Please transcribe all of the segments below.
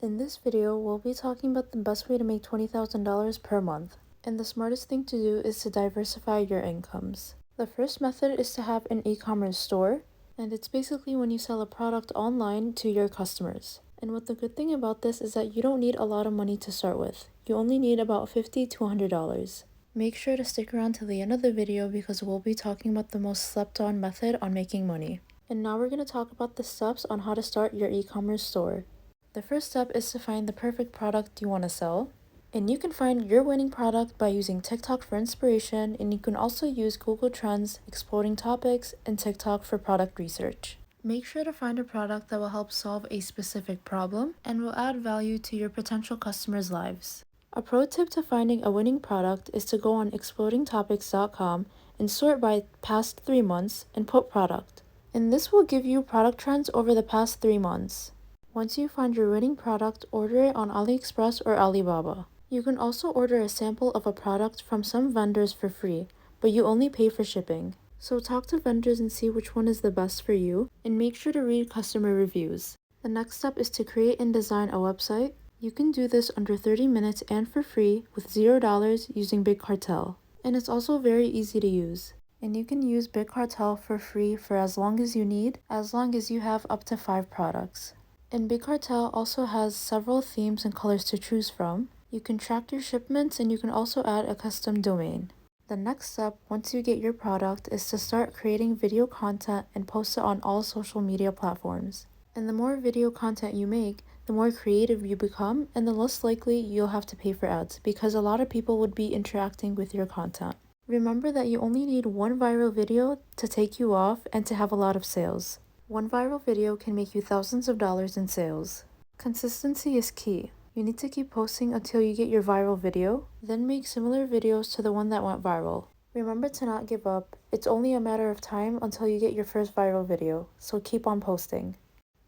In this video, we'll be talking about the best way to make $20,000 per month. And the smartest thing to do is to diversify your incomes. The first method is to have an e-commerce store, and it's basically when you sell a product online to your customers. And what the good thing about this is that you don't need a lot of money to start with. You only need about $50 to $100. Make sure to stick around to the end of the video because we'll be talking about the most slept on method on making money. And now we're going to talk about the steps on how to start your e-commerce store. The first step is to find the perfect product you want to sell. And you can find your winning product by using TikTok for inspiration, and you can also use Google Trends, Exploding Topics, and TikTok for product research. Make sure to find a product that will help solve a specific problem and will add value to your potential customers' lives. A pro tip to finding a winning product is to go on explodingtopics.com and sort by past 3 months and put product. And this will give you product trends over the past 3 months. Once you find your winning product, order it on AliExpress or Alibaba. You can also order a sample of a product from some vendors for free, but you only pay for shipping. So talk to vendors and see which one is the best for you, and make sure to read customer reviews. The next step is to create and design a website. You can do this under 30 minutes and for free with $0 using Big Cartel. And it's also very easy to use. And you can use Big Cartel for free for as long as you need, as long as you have up to 5 products. And Big Cartel also has several themes and colors to choose from. You can track your shipments, and you can also add a custom domain. The next step, once you get your product, is to start creating video content and post it on all social media platforms. And the more video content you make, the more creative you become, and the less likely you'll have to pay for ads, because a lot of people would be interacting with your content. Remember that you only need one viral video to take you off and to have a lot of sales. One viral video can make you thousands of dollars in sales. Consistency is key. You need to keep posting until you get your viral video, then make similar videos to the one that went viral. Remember to not give up. It's only a matter of time until you get your first viral video, so keep on posting.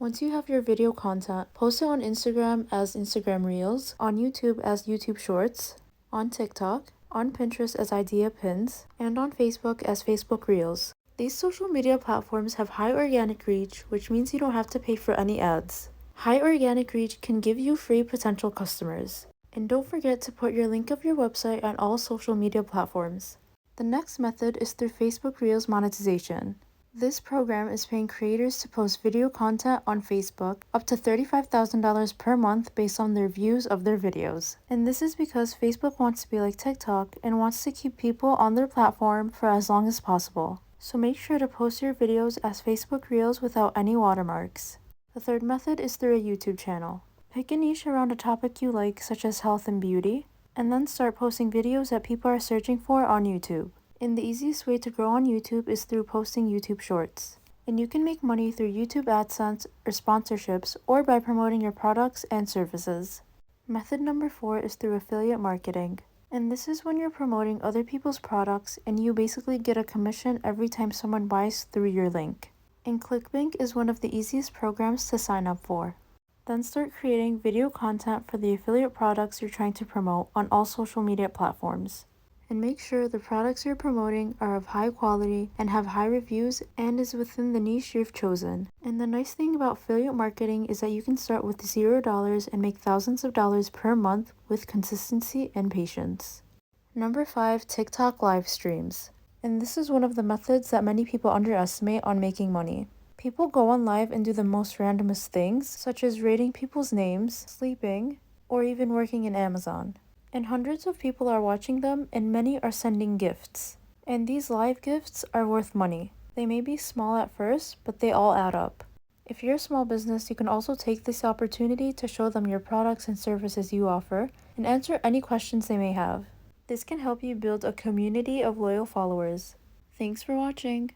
Once you have your video content, post it on Instagram as Instagram Reels, on YouTube as YouTube Shorts, on TikTok, on Pinterest as Idea Pins, and on Facebook as Facebook Reels. These social media platforms have high organic reach, which means you don't have to pay for any ads. High organic reach can give you free potential customers. And don't forget to put your link of your website on all social media platforms. The next method is through Facebook Reels monetization. This program is paying creators to post video content on Facebook up to $35,000 per month based on their views of their videos. And this is because Facebook wants to be like TikTok and wants to keep people on their platform for as long as possible. So make sure to post your videos as Facebook Reels without any watermarks. The third method is through a YouTube channel. Pick a niche around a topic you like, such as health and beauty, and then start posting videos that people are searching for on YouTube. And the easiest way to grow on YouTube is through posting YouTube Shorts. And you can make money through YouTube AdSense or sponsorships, or by promoting your products and services. Method number 4 is through affiliate marketing. And this is when you're promoting other people's products and you basically get a commission every time someone buys through your link. And ClickBank is one of the easiest programs to sign up for. Then start creating video content for the affiliate products you're trying to promote on all social media platforms. And make sure the products you're promoting are of high quality and have high reviews and is within the niche you've chosen. And the nice thing about affiliate marketing is that you can start with $0 and make thousands of dollars per month with consistency and patience. Number 5, TikTok live streams. And this is one of the methods that many people underestimate on making money. People go on live and do the most randomest things, such as rating people's names, sleeping, or even working in Amazon. And hundreds of people are watching them, and many are sending gifts. And these live gifts are worth money. They may be small at first, but they all add up. If you're a small business, you can also take this opportunity to show them your products and services you offer, and answer any questions they may have. This can help you build a community of loyal followers. Thanks for watching.